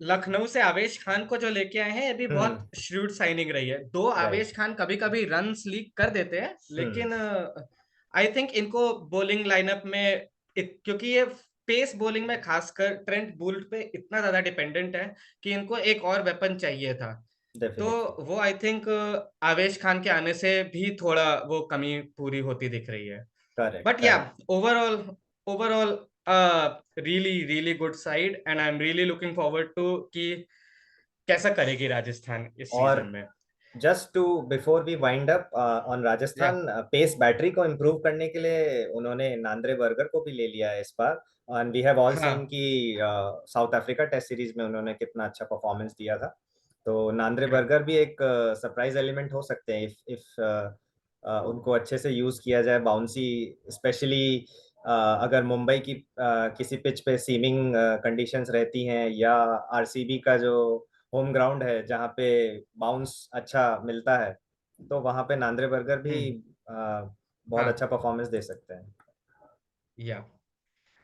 Speaker 2: लखनऊ से आवेश खान को जो लेके आए हैं, ये भी बहुत
Speaker 1: हम्म।
Speaker 2: श्रूड साइनिंग रही है। दो
Speaker 1: राइट।
Speaker 2: आवेश खान कभी कभी रन लीक कर देते हैं,
Speaker 1: हम्म।
Speaker 2: लेकिन आई थिंक इनको बॉलिंग लाइनअप में क्योंकि ये पेस बॉलिंग में खासकर ट्रेंट बोल्ट पे इतना ज्यादा डिपेंडेंट है कि इनको एक और वेपन चाहिए था। तो
Speaker 1: डेफिनेटली।
Speaker 2: वो आई थिंक आवेश खान के आने से भी थोड़ा वो कमी पूरी होती दिख रही है।
Speaker 1: Correct,
Speaker 2: But yeah,
Speaker 1: correct.
Speaker 2: overall, really good side, and I'm really looking forward to कि कैसा करेगी राजस्थान इस सीजन
Speaker 1: और
Speaker 2: में।
Speaker 1: Just to before we wind up on
Speaker 2: या
Speaker 1: राजस्थान, पेस बैटरी को इम्प्रूव करने के लिए उन्होंने नांद्रे बर्गर को भी ले लिया है इस बार। And we have all seen
Speaker 2: हाँ
Speaker 1: कि साउथ अफ्रीका टेस्ट सीरीज में उन्होंने कितना अच्छा परफॉर्मेंस दिया था। तो नांद्रे
Speaker 2: या
Speaker 1: बर्गर भी एक सरप्राइज एलिमेंट हो सकते हैं, इफ उनको अच्छे से यूज किया जाए, बाउंसी स्पेशली। अगर मुंबई की किसी पिच पे सीमिंग कंडीशंस रहती हैं, या आरसीबी का जो होम ग्राउंड है जहाँ पे बाउंस अच्छा मिलता है, तो वहाँ पे नांद्रे बर्गर भी
Speaker 2: हम्म
Speaker 1: बहुत
Speaker 2: हाँ
Speaker 1: अच्छा परफॉर्मेंस दे सकते हैं।
Speaker 2: या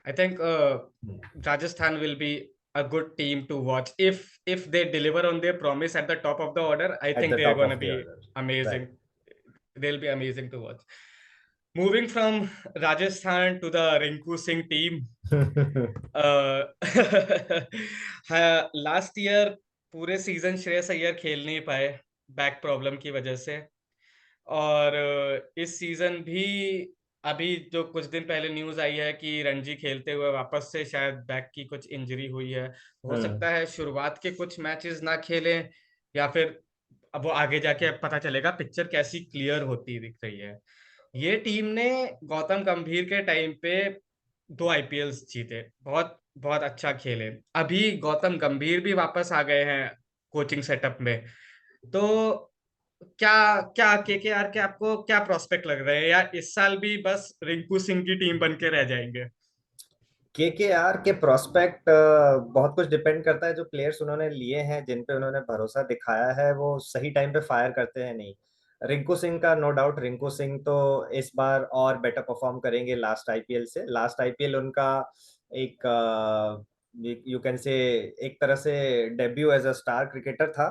Speaker 2: I think
Speaker 1: hmm.
Speaker 2: Rajasthan will be a good team to watch if they deliver on their promise at the top of the order. I
Speaker 1: at
Speaker 2: think
Speaker 1: the
Speaker 2: they're
Speaker 1: top
Speaker 2: going
Speaker 1: of
Speaker 2: to
Speaker 1: the
Speaker 2: be
Speaker 1: order.
Speaker 2: amazing.
Speaker 1: Right.
Speaker 2: They'll be amazing to watch. Moving from Rajasthan to the Rinku Singh team. हाँ, last year पूरे season Shreyas Iyer खेल नहीं पाए back problem की वजह से। और इस सीजन भी अभी जो कुछ दिन पहले न्यूज आई है कि रणजी खेलते हुए वापस से शायद बैक की कुछ इंजरी हुई है। हो
Speaker 1: हम्म।
Speaker 2: सकता है शुरुआत के कुछ मैचेस ना खेलें, या फिर अब वो आगे जाके पता चलेगा, पिक्चर कैसी क्लियर होती दिख रही है। ये टीम ने गौतम गंभीर के टाइम पे 2 आईपीएल्स जीते, बहुत बहुत अच्छा खेले। अभी गौतम गंभीर भी वापस आ गए हैं कोचिंग सेटअप में। तो क्या क्या केकेआर के आपको क्या प्रोस्पेक्ट लग रहे हैं, या इस साल भी बस रिंकू सिंह की टीम बन के रह जाएंगे?
Speaker 1: केकेआर के प्रोस्पेक्ट बहुत कुछ डिपेंड करता है। जो प्लेयर्स उन्होंने लिए हैं, जिन पे उन्होंने भरोसा दिखाया है, वो सही टाइम पे फायर करते हैं नहीं। रिंकू सिंह का नो डाउट, रिंकू सिंह तो इस बार और बेटर परफॉर्म करेंगे लास्ट आईपीएल से। लास्ट आईपीएल उनका एक यू कैन से एक तरह से debut as a star cricketer था।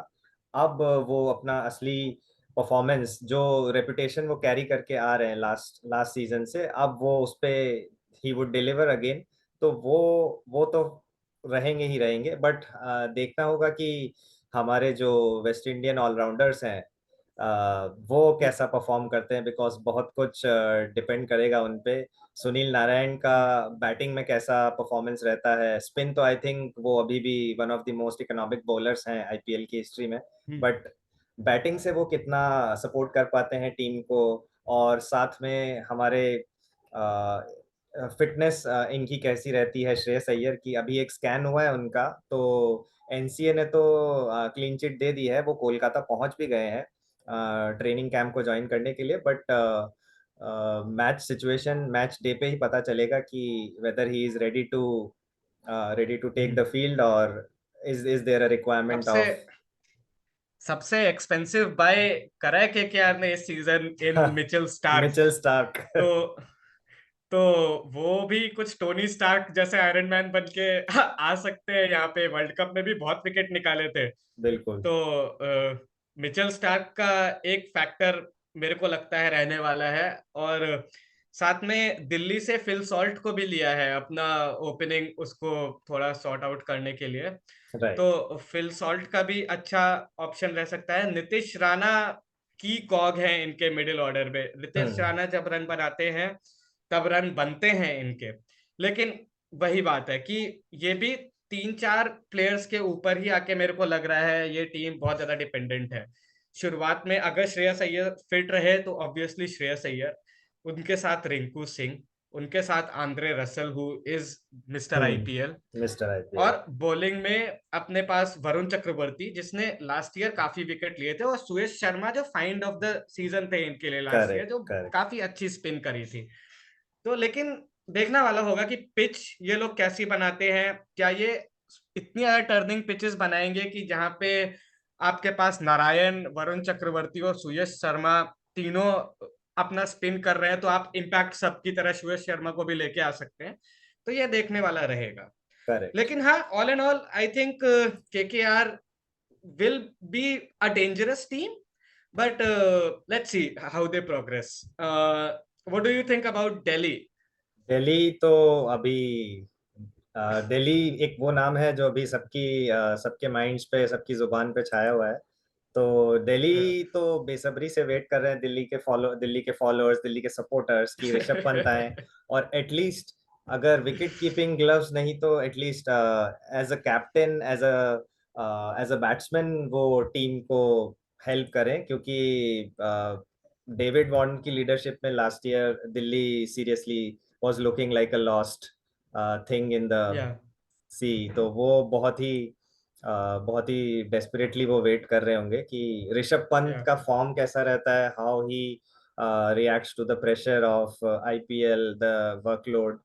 Speaker 1: अब वो अपना असली परफॉर्मेंस, जो रेपुटेशन वो कैरी करके आ रहे हैं लास्ट लास्ट सीजन से, अब वो उस पे ही वुड डिलीवर अगेन। तो वो तो रहेंगे ही रहेंगे, बट देखना होगा कि हमारे जो वेस्ट इंडियन ऑलराउंडर्स हैं वो कैसा परफॉर्म करते हैं, बिकॉज बहुत कुछ डिपेंड करेगा उन पे। सुनील नारायण का बैटिंग में कैसा परफॉर्मेंस रहता है। स्पिन तो आई थिंक वो अभी भी one of the most economic bowlers हैं आईपीएल की हिस्ट्री में, बट बैटिंग से वो कितना सपोर्ट कर पाते हैं टीम को। और साथ में हमारे फिटनेस इनकी कैसी रहती है। श्रेयस अय्यर की अभी एक स्कैन हुआ है उनका, तो एनसीए ने तो क्लीन चिट दे दी है, वो कोलकाता पहुंच भी गए हैं ट्रेनिंग कैंप को ज्वाइन करने के लिए। But match situation, match day पे ही पता चलेगा कि whether he is ready to take the field, और इज देयर अ रिक्वायरमेंट
Speaker 2: सबसे
Speaker 1: ऑफ।
Speaker 2: सबसे एक्सपेंसिव बाय करा है केकेआर ने इस season in Mitchell Starc.
Speaker 1: Mitchell Starc.
Speaker 2: तो तो वो भी कुछ टोनी स्टार्क जैसे आयरन मैन बन के आ सकते हैं यहाँ पे। वर्ल्ड कप में भी बहुत विकेट निकाले थे।
Speaker 1: बिल्कुल।
Speaker 2: तो मिचेल स्टार्क का एक फैक्टर मेरे को लगता है रहने वाला है। और साथ में दिल्ली से फिल सॉल्ट को भी लिया है अपना ओपनिंग उसको थोड़ा सॉर्ट आउट करने के लिए।
Speaker 1: राइट।
Speaker 2: तो फिल सॉल्ट का भी अच्छा ऑप्शन रह सकता है। नीतीश राणा की कॉग है इनके मिडिल ऑर्डर में। नीतीश
Speaker 1: हम्म।
Speaker 2: राणा जब रन बनाते हैं तब रन बनते हैं इनके। लेकिन वही बात है कि ये भी 3-4 प्लेयर्स के ऊपर ही आके मेरे को लग रहा है ये टीम बहुत ज्यादा डिपेंडेंट है। शुरुआत में अगर श्रेयस अय्यर फिट रहे तो ऑब्वियसली श्रेयस अय्यर, उनके साथ रिंकू सिंह, उनके साथ Andre Russell who is mister IPL.
Speaker 1: Mister IPL.
Speaker 2: और बॉलिंग में अपने पास वरुण चक्रवर्ती जिसने लास्ट ईयर काफी विकेट लिए थे, और सुयश शर्मा जो फाइंड ऑफ द सीजन थे इनके लिए लास्ट ईयर,
Speaker 1: करेक्ट
Speaker 2: जो
Speaker 1: करेक्ट।
Speaker 2: काफी अच्छी स्पिन करी थी। तो लेकिन देखना वाला होगा कि पिच ये लोग कैसी बनाते हैं। क्या ये इतनी ज्यादा टर्निंग पिचेस बनाएंगे कि जहां पे आपके पास नारायण, वरुण चक्रवर्ती और सुयश शर्मा तीनों अपना स्पिन कर रहे हैं, तो आप इम्पैक्ट सबकी तरह सुयश शर्मा को भी लेके आ सकते हैं। तो ये देखने वाला रहेगा।
Speaker 1: करेक्ट।
Speaker 2: लेकिन हाँ, all and all I think KKR will be a dangerous team, but let's see how they progress. What do you think about Delhi?
Speaker 1: Delhi तो अभी दिल्ली एक वो नाम है जो अभी सबके माइंड्स पे, सबकी जुबान पे छाया हुआ है। तो
Speaker 2: Yeah.
Speaker 1: दिल्ली तो बेसब्री से वेट कर रहे हैं, दिल्ली के फॉलोअर्स, दिल्ली के सपोर्टर्स की ऋषभ पंत आए, और एटलीस्ट अगर विकेट कीपिंग ग्लव्स नहीं तो at least as a captain, as a batsman वो टीम को हेल्प करें। क्योंकि डेविड वार्न की लीडरशिप में last year Delhi seriously was looking like a lost thing in the
Speaker 2: Yeah,
Speaker 1: sea। तो वो बहुत ही डेस्परेटली वो वेट कर रहे होंगे कि ऋषभ पंत
Speaker 2: yeah.
Speaker 1: का फॉर्म कैसा रहता है, how he reacts to the pressure of IPL, the workload.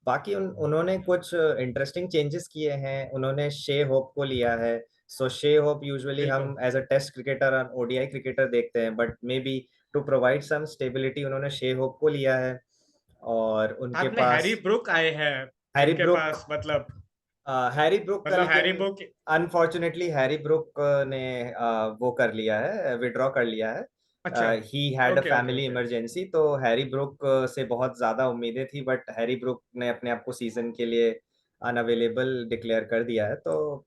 Speaker 1: बाकी उन्होंने कुछ इंटरेस्टिंग चेंजेस किए हैं। उन्होंने शे होप को लिया है। सो शे होप यूजुअली
Speaker 2: बिल्कुल।
Speaker 1: हम एज अ टेस्ट क्रिकेटर और ओडीआई क्रिकेटर देखते हैं, but maybe to provide some stability उन्होंने शे होप को लिया है। और उनके
Speaker 2: साथ में हैरी
Speaker 1: पास
Speaker 2: ब्रुक आए हैं
Speaker 1: हैरी
Speaker 2: इनके
Speaker 1: ब्रुक।
Speaker 2: पास। मतलब
Speaker 1: हैरी ब्रुक का,
Speaker 2: हैरी
Speaker 1: लेकिन
Speaker 2: ब्रुक।
Speaker 1: अनफॉर्चुनेटली हैरी ब्रुक ने वो कर लिया है, विड्रॉ कर लिया है।
Speaker 2: अच्छा।
Speaker 1: He had a
Speaker 2: okay okay
Speaker 1: family
Speaker 2: okay.
Speaker 1: Emergency. तो हैरी ब्रुक से बहुत ज्यादा उम्मीदें थी, बट हैरी ब्रुक ने अपने आप को सीजन के लिए अनअवेलेबल डिक्लेयर कर दिया है। तो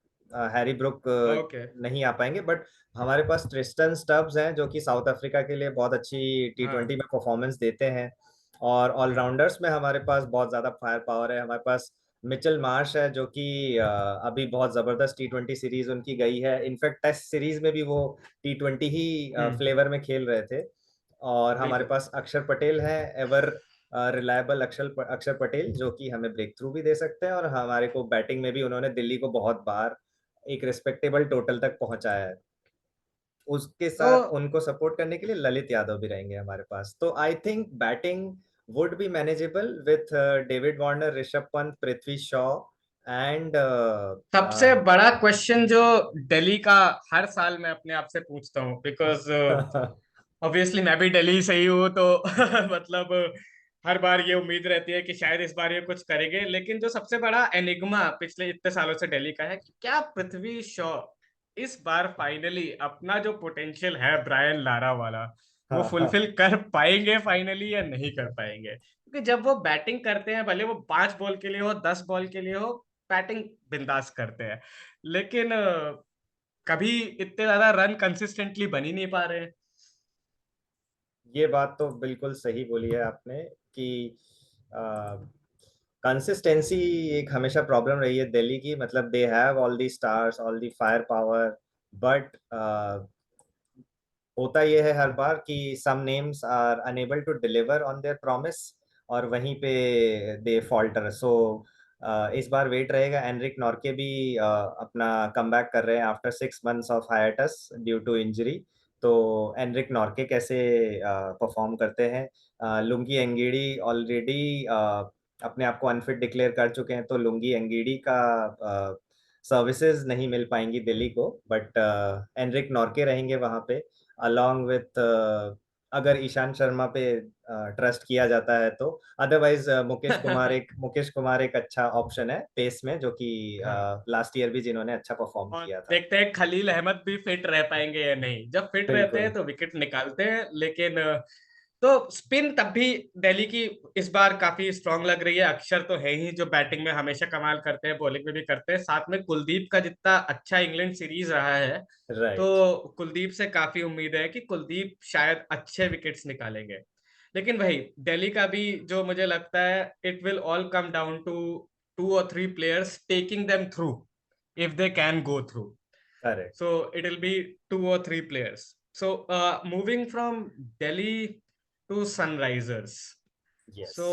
Speaker 1: हैरी ब्रुक
Speaker 2: ओके।
Speaker 1: नहीं आ पाएंगे। बट हमारे पास ट्रिस्टन स्टब्स हैं जो कि साउथ अफ्रीका के लिए बहुत अच्छी टी
Speaker 2: हाँ
Speaker 1: ट्वेंटी में परफॉर्मेंस देते हैं। और
Speaker 2: हाँ।
Speaker 1: ऑलराउंडर्स में हमारे पास बहुत ज्यादा फायर पावर है। हमारे पास मिचेल मार्श है जो कि अभी बहुत जबरदस्त टी20 सीरीज उनकी गई है। इनफैक्ट टेस्ट सीरीज में भी वो टी20 ही
Speaker 2: हम्म।
Speaker 1: फ्लेवर में खेल रहे थे। और हमारे
Speaker 2: बिल्कुल।
Speaker 1: पास अक्षर पटेल है, एवर रिलायबल अक्षर पटेल, जो कि हमें ब्रेक थ्रू भी दे सकते हैं, और हमारे को बैटिंग में भी उन्होंने दिल्ली को बहुत बार एक रिस्पेक्टेबल टोटल तक पहुंचाया है। उसके
Speaker 2: तो
Speaker 1: साथ उनको सपोर्ट करने के लिए ललित यादव भी रहेंगे हमारे पास। तो I think batting would be manageable with David Warner, Rishabh Pant, Prithvi Shaw and
Speaker 2: सबसे बड़ा क्वेश्चन जो दिल्ली का हर साल मैं अपने आप से पूछता हूँ, बिकॉज ऑब्वियसली मैं भी दिल्ली से ही हूँ, तो मतलब हर बार ये उम्मीद रहती है कि शायद इस बार ये कुछ करेंगे, लेकिन जो सबसे बड़ा एनिग्मा पिछले इतने सालों से दिल्ली का है कि क्या पृथ्वी शॉ इस बार फाइनली अपना जो पोटेंशियल है ब्रायन लारा वाला वो फुलफिल कर पाएंगे फाइनली या नहीं कर पाएंगे। क्योंकि जब वो बैटिंग करते हैं, भले वो 5 बॉल के लिए हो, 10 बॉल के लिए हो, बैटिंग बिंदास करते हैं, लेकिन कभी इतने ज्यादा रन कंसिस्टेंटली बन ही नहीं पा रहे हैं।
Speaker 1: ये बात तो बिल्कुल सही बोली है आपने कि कंसिस्टेंसी एक हमेशा प्रॉब्लम रही है दिल्ली की। मतलब they have all the stars, all the fire power, but होता यह है हर बार कि some names are unable to deliver on their promise, और वहीं पे दे फॉल्टर। सो इस बार वेट रहेगा। एनरिक नॉर्के भी अपना कमबैक कर रहे हैं after 6 months of hiatus due to injury. तो एनरिक नॉर्के कैसे परफॉर्म करते हैं? लुंगी एंगीडी ऑलरेडी अपने आप को अनफिट डिक्लेयर कर चुके हैं, तो लुंगी एंगीडी का सर्विसेज नहीं मिल पाएंगी दिल्ली को, बट एनरिक नॉर्के रहेंगे वहां पे अलॉन्ग विथ, अगर ईशांत शर्मा पे ट्रस्ट किया जाता है तो। अदरवाइज मुकेश कुमार एक अच्छा ऑप्शन है पेस में, जो कि
Speaker 2: हाँ,
Speaker 1: लास्ट ईयर भी जिन्होंने अच्छा परफॉर्म
Speaker 2: और
Speaker 1: किया था।
Speaker 2: देखते हैं खलील अहमद भी फिट रह पाएंगे या नहीं। जब फिट रहते
Speaker 1: बिल्कुल।
Speaker 2: हैं तो विकेट निकालते हैं, लेकिन तो स्पिन तब भी दिल्ली की इस बार काफी स्ट्रांग लग रही है। अक्षर तो है ही जो बैटिंग में हमेशा कमाल करते हैं, बॉलिंग में भी करते हैं, साथ में कुलदीप का जितना अच्छा इंग्लैंड सीरीज रहा है,
Speaker 1: राइट।
Speaker 2: तो कुलदीप से काफी उम्मीद है कि कुलदीप शायद अच्छे विकेट्स निकालेंगे। लेकिन वही दिल्ली का भी जो मुझे लगता है, it will all come down to 2 or 3 players taking them through if they can go through.
Speaker 1: Correct.
Speaker 2: So it will be 2 or 3 players. So moving from Delhi to Sunrisers.
Speaker 1: Yes.
Speaker 2: So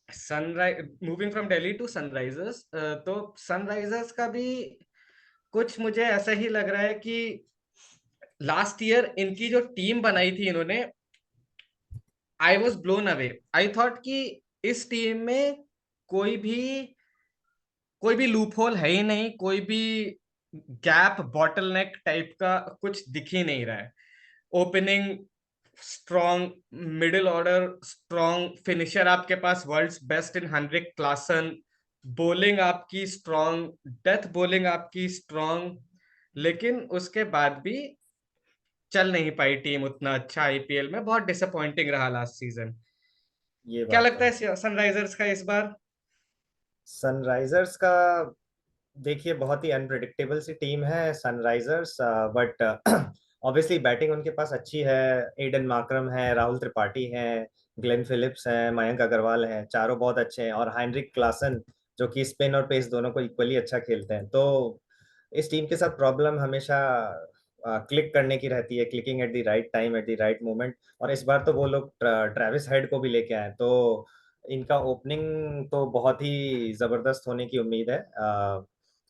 Speaker 2: sunrise moving from Delhi to Sunrisers, तो Sunrisers का भी कुछ मुझे ऐसा ही लग रहा है कि लास्ट ईयर इनकी जो टीम बनाई थी इन्होंने, I was blown away. I thought कि इस टीम में कोई भी कोई भी लूप होल है ही नहीं, कोई भी गैप बॉटल नेक टाइप का कुछ दिख ही नहीं रहा है। Opening strong, middle order strong, finisher आपके पास world's best in Heinrich Klaasen, bowling आपकी स्ट्रॉन्ग, डेथ बॉलिंग आपकी स्ट्रॉन्ग, लेकिन उसके बाद भी चल नहीं पाई टीम उतना अच्छा। आईपीएल में बहुत डिसअपॉइंटिंग रहा लास्ट सीजन।
Speaker 1: ये
Speaker 2: क्या
Speaker 1: बात तो
Speaker 2: लगता
Speaker 1: है।
Speaker 2: है सनराइजर्स का इस बार?
Speaker 1: सनराइजर्स का देखिए, बहुत ही अनप्रिडिक्टेबल सी टीम है सनराइजर्स, बट ऑब्वियसली बैटिंग उनके पास अच्छी है। एडन मार्करम है, राहुल त्रिपाठी है, ग्लेन फिलिप्स है, मयंक अग्रवाल है, चारों बहुत अच्छे हैं, और हाइनरिक क्लासन जो कि स्पिन और पेस दोनों को इक्वली अच्छा खेलते हैं। तो इस टीम के साथ प्रॉब्लम हमेशा क्लिक करने की रहती है, clicking at the right time at the right moment. और इस बार तो वो लोग ट्रेविस हेड को भी लेके आए, तो इनका ओपनिंग तो बहुत ही जबरदस्त होने की उम्मीद है।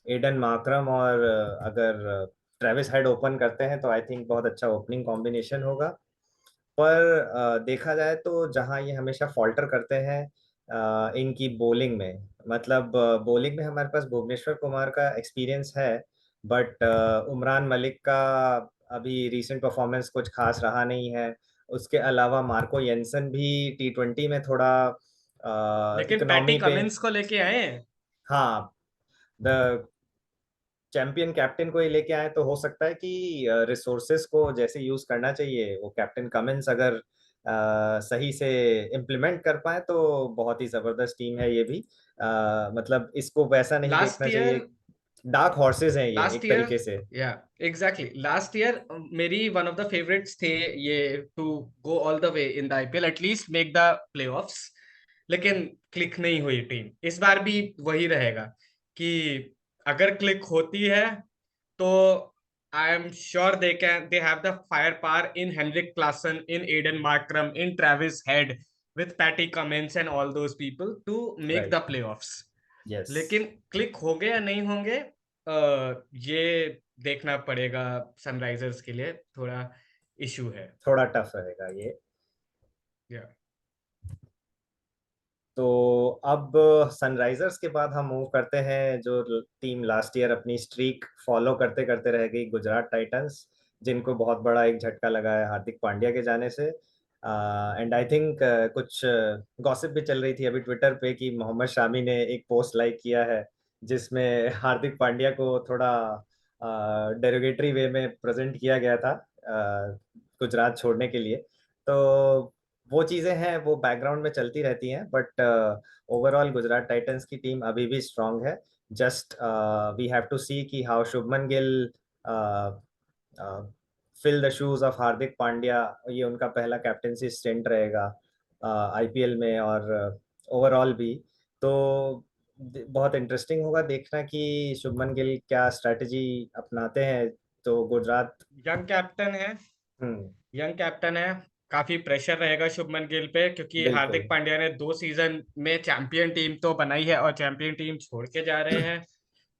Speaker 1: एडन मार्करम और अगर ट्रेविस हेड ओपन करते हैं तो आई थिंक बहुत अच्छा ओपनिंग कॉम्बिनेशन होगा। पर देखा जाए तो जहां ये हमेशा फॉल्टर करते हैं इनकी बॉलिंग में, मतलब बॉलिंग में हमारे पास भुवनेश्वर कुमार का एक्सपीरियंस है, बट उमरान मलिक का अभी रीसेंट परफॉर्मेंस कुछ खास रहा नहीं है। उसके अलावा मार्को येंसन भी T20 में थोड़ा
Speaker 2: लेकिन पैटी
Speaker 1: इकोनॉमी पे।
Speaker 2: कमिंस को लेके आए हैं।
Speaker 1: हाँ, द चैंपियन कैप्टन को ही लेके आए, तो हो सकता है कि रिसोर्सेस को जैसे यूज करना चाहिए वो कैप्टन कमिंस अगर सही से इम्प्लीमेंट कर पाए तो बहुत ही जबरदस्त टीम है ये भी। मतलब इसको वैसा नहीं
Speaker 2: लास्ट
Speaker 1: देखना
Speaker 2: ईयर
Speaker 1: चाहिए। डार्क हॉर्सेस हैं ये
Speaker 2: लास्ट
Speaker 1: एक
Speaker 2: ईयर
Speaker 1: तरीके से।
Speaker 2: या एग्जैक्टली लास्ट ईयर मेरी वन ऑफ द फेवरेट्स थे ये, to go all the way in the IPL, at least make the playoffs. लेकिन क्लिक नहीं हुई टीम। इस बार भी वही रहेगा कि अगर क्लिक होती है तो I am sure they have the firepower in Henrik Klassen, in Aiden Markram, in Travis Head, with Patty Cummins and all those people to make
Speaker 1: Right.
Speaker 2: the playoffs.
Speaker 1: Yes.
Speaker 2: लेकिन क्लिक होंगे या नहीं होंगे, ये देखना पड़ेगा। सनराइजर्स के लिए थोड़ा इशू है।
Speaker 1: थोड़ा टफ रहेगा ये।
Speaker 2: या
Speaker 1: तो अब सनराइजर्स के बाद हम मूव करते हैं जो टीम लास्ट ईयर अपनी स्ट्रीक फॉलो करते करते रह गई, गुजरात टाइटंस, जिनको बहुत बड़ा एक झटका लगा है हार्दिक पांड्या के जाने से। एंड आई थिंक कुछ गॉसिप भी चल रही थी अभी ट्विटर पे कि मोहम्मद शामी ने एक पोस्ट लाइक किया है जिसमें हार्दिक पांड्या को थोड़ा डेरोगेटरी वे में प्रेजेंट किया गया था गुजरात छोड़ने के लिए। तो वो चीजें हैं, वो बैकग्राउंड में चलती रहती हैं, बट ओवरऑल गुजरात टाइटंस की टीम अभी भी स्ट्रांग है। Just we have to see कि how Shubman Gill fill the shoes of Hardik Pandya. ये उनका पहला कैप्टेंसी स्टिंट रहेगा आईपीएल में, और ओवरऑल भी। तो बहुत इंटरेस्टिंग होगा देखना कि शुभमन गिल क्या स्ट्रेटजी अपनाते हैं। तो गुजरात।
Speaker 2: यंग कैप्टन है,
Speaker 1: हम्म।
Speaker 2: यंग कैप्टन है। काफी प्रेशर रहेगा शुभमन गिल पे, क्योंकि
Speaker 1: बिल्कुल।
Speaker 2: हार्दिक पांड्या ने 2 सीजन में चैंपियन टीम तो बनाई है और चैंपियन टीम छोड़ के जा रहे हैं।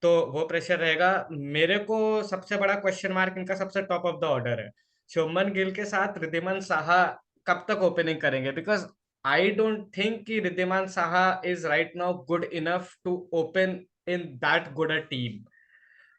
Speaker 2: तो वो प्रेशर रहेगा। मेरे को सबसे बड़ा क्वेश्चन मार्क इनका सबसे टॉप ऑफ द ऑर्डर है। शुभमन गिल के साथ रिद्धिमान साहा कब तक ओपनिंग करेंगे? बिकॉज आई डोंट थिंक कि Wriddhiman Saha is right now good enough to open in that good a team.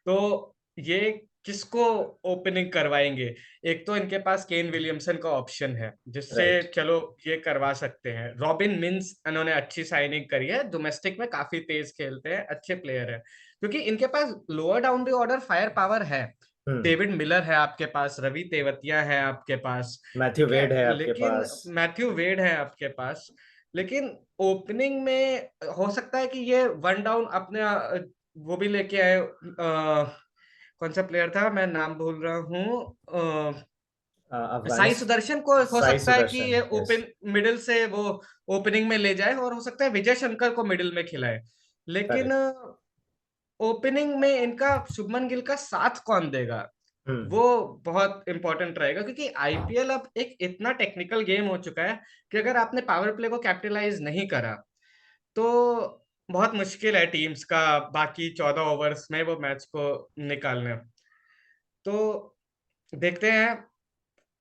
Speaker 2: तो ये किसको ओपनिंग करवाएंगे? एक तो इनके पास केन विलियमसन का ऑप्शन है, जिससे
Speaker 1: राइट।
Speaker 2: चलो ये करवा सकते हैं। रॉबिन मिन्स इन्होंने अच्छी साइनिंग करी है, डोमेस्टिक में काफी तेज खेलते हैं, अच्छे प्लेयर है, क्योंकि इनके पास lower down the order firepower है।
Speaker 1: हम्म।
Speaker 2: डेविड मिलर है आपके पास, रवि तेवतिया है आपके पास,
Speaker 1: मैथ्यू
Speaker 2: ठीक है,
Speaker 1: वेड है आपके
Speaker 2: लेकिन
Speaker 1: पास।
Speaker 2: मैथ्यू वेड है आपके पास। लेकिन ओपनिंग में हो सकता है कि ये वन डाउन अपने वो भी लेके आए। कौन सा प्लेयर था, मैं नाम भूल रहा हूँ। साई
Speaker 1: अफगानिस्तान।
Speaker 2: सुदर्शन को हो
Speaker 1: साई
Speaker 2: सकता है कि ये
Speaker 1: सुदर्शन, यस।
Speaker 2: ओपन मिडिल से वो ओपनिंग में ले जाए, और हो सकता है विजय शंकर को मिडिल में खिलाए। लेकिन
Speaker 1: करेक्ट।
Speaker 2: ओपनिंग में इनका शुभमन गिल का साथ कौन देगा,
Speaker 1: हम्म।
Speaker 2: वो बहुत इंपॉर्टेंट रहेगा। क्योंकि आईपीएल अब एक इतना टेक्निकल गेम हो चुका है कि अगर आपने पावर प्ले को कैपिटलाइज नहीं करा, तो बहुत मुश्किल है टीम्स का बाकी 14 ओवर्स में वो मैच को निकालना। तो देखते हैं।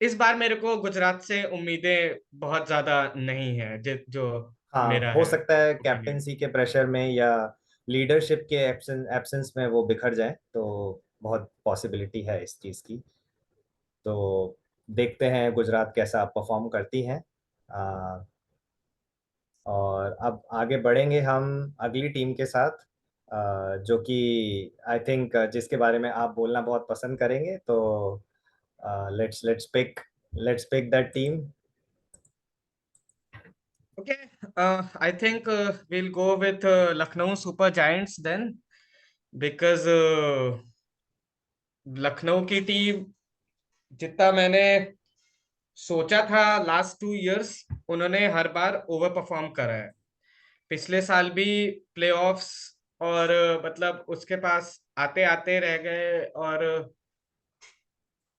Speaker 2: इस बार मेरे को गुजरात से उम्मीदें बहुत ज्यादा नहीं है, जो
Speaker 1: हाँ,
Speaker 2: मेरा
Speaker 1: हो
Speaker 2: है
Speaker 1: सकता है
Speaker 2: ओपिनियन।
Speaker 1: कैप्टेंसी के प्रेशर में या लीडरशिप के एब्सेंस में वो बिखर जाए, तो बहुत पॉसिबिलिटी है इस चीज़ की। तो देखते हैं गुजरात कैसा परफॉर्म करती है। और अब आगे बढ़ेंगे हम अगली टीम के साथ, जो कि आई थिंक जिसके बारे में आप बोलना बहुत पसंद करेंगे। तो let's pick that team.
Speaker 2: Okay, I think we'll go with Lucknow super giants then, because Lucknow की टीम, जितना मैंने सोचा था लास्ट 2 इयर्स, उन्होंने हर बार ओवर परफॉर्म करा है। पिछले साल भी प्लेऑफ्स, और मतलब उसके पास आते आते रह गए, और